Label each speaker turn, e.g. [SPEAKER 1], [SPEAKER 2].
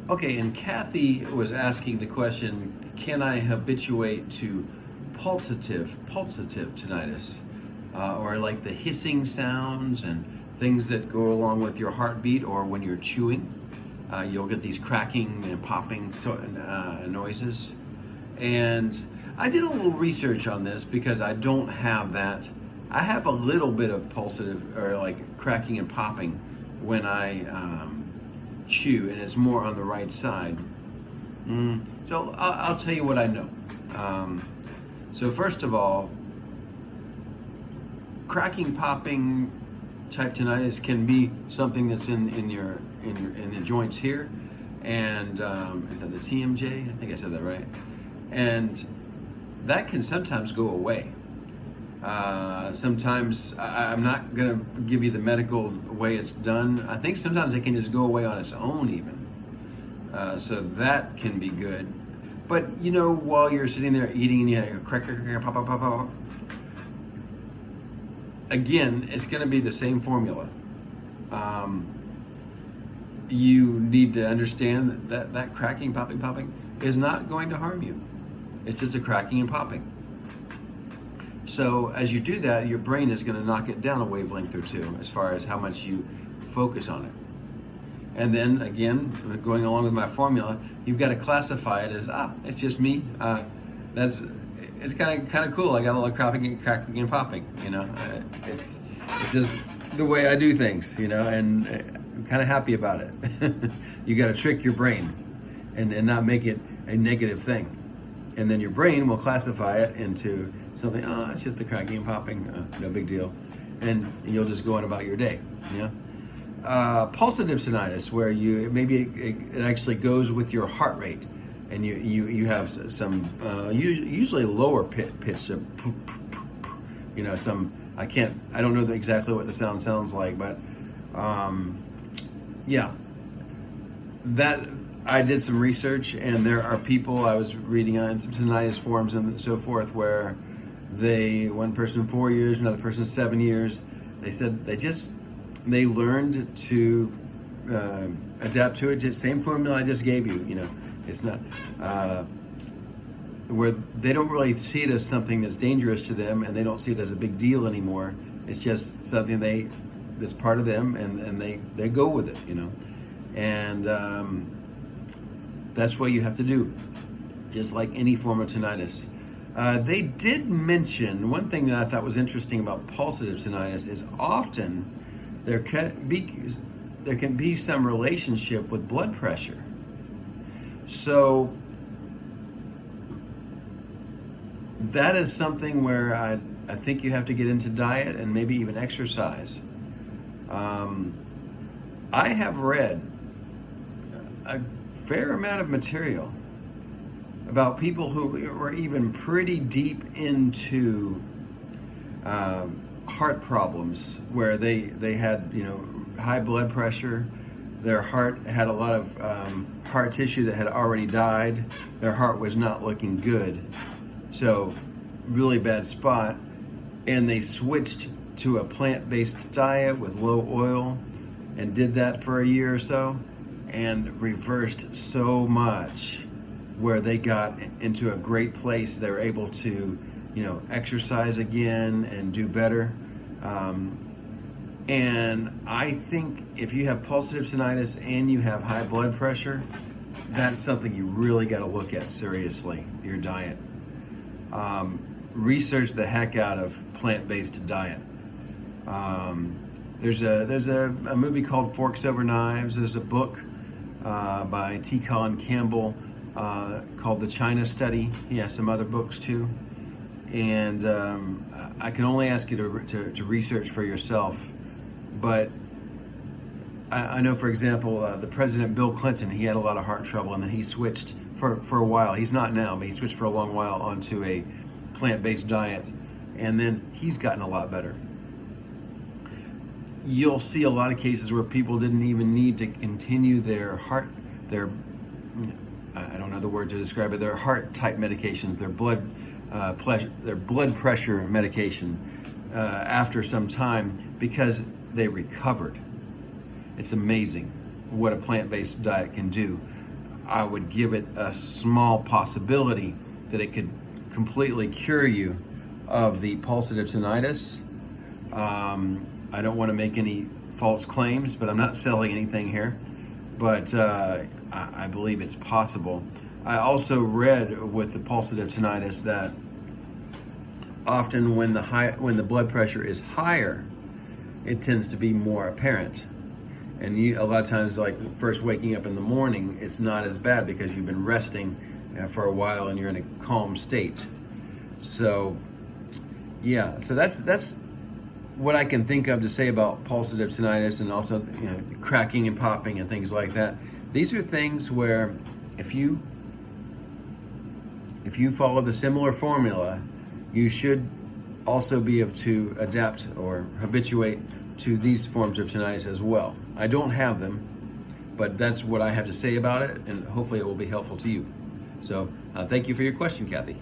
[SPEAKER 1] Okay, and Kathy was asking the question, can I habituate to pulsative tinnitus? Or like the hissing sounds and things that go along with your heartbeat, or when you're chewing, you'll get these cracking and popping noises. And I did a little research on this because I don't have that. I have a little bit of pulsative or like cracking and popping when I chew, and it's more on the right side. So I'll tell you what I know. So first of all, cracking, popping type tinnitus can be something that's in the joints here, and is that the TMJ? I think I said that right. And that can sometimes go away. Sometimes I'm not going to give you the medical way it's done. I think sometimes it can just go away on its own, even. So that can be good. But you know, while you're sitting there eating and you crack, pop, pop, pop, pop, again, it's going to be the same formula. You need to understand that cracking, popping is not going to harm you. It's just a cracking and popping. So as you do that, your brain is going to knock it down a wavelength or two as far as how much you focus on it. And then again, going along with my formula, you've got to classify it as, it's just me. It's kind of cool. I got a little cracking and popping, it's just the way I do things, and I'm kind of happy about it. You got to trick your brain and not make it a negative thing. And then your brain will classify it into something, it's just the cracking and popping, no big deal. And you'll just go on about your day, Pulsative tinnitus, where it actually goes with your heart rate, and you have some usually lower pitch, some, I don't know exactly what the sound sounds like, but that I did some research, and there are people I was reading on some tinnitus forums and so forth where one person 4 years, another person 7 years, they said they learned to adapt to it. Same formula I just gave you. It's not where they don't really see it as something that's dangerous to them, and they don't see it as a big deal anymore. It's just something that's part of them, and they go with it. And that's what you have to do, just like any form of tinnitus. They did mention one thing that I thought was interesting about pulsative tinnitus is often there can be some relationship with blood pressure. So that is something where I think you have to get into diet and maybe even exercise. I have read a fair amount of material about people who were even pretty deep into heart problems, where they had high blood pressure, their heart had a lot of heart tissue that had already died, their heart was not looking good, so really bad spot, and they switched to a plant-based diet with low oil and did that for a year or so, and reversed so much, where they got into a great place. They were able to, exercise again and do better. And I think if you have pulsative tinnitus and you have high blood pressure, that's something you really got to look at seriously, your diet. Research the heck out of plant-based diet. There's a movie called Forks Over Knives. There's a book by T. Colin Campbell called The China Study. He has some other books too. And I can only ask you to research for yourself. But I know, for example, the President Bill Clinton, he had a lot of heart trouble, and then he switched for a while. He's not now, but he switched for a long while onto a plant-based diet. And then he's gotten a lot better. You'll see a lot of cases where people didn't even need to continue their I don't know the word to describe it, their heart type medications, their blood pressure medication after some time, because they recovered. It's amazing what a plant-based diet can do. I would give it a small possibility that it could completely cure you of the pulsative tinnitus. I don't want to make any false claims, but I'm not selling anything here. But I believe it's possible. I also read with the pulsative tinnitus that often when the blood pressure is higher, it tends to be more apparent. And a lot of times, like first waking up in the morning, it's not as bad because you've been resting for a while and you're in a calm state. So, yeah, so that's what I can think of to say about pulsative tinnitus, and also cracking and popping and things like that. These are things where if you follow the similar formula, you should also be able to adapt or habituate to these forms of tinnitus as well. I don't have them, but that's what I have to say about it, and hopefully it will be helpful to you. So thank you for your question, Kathy.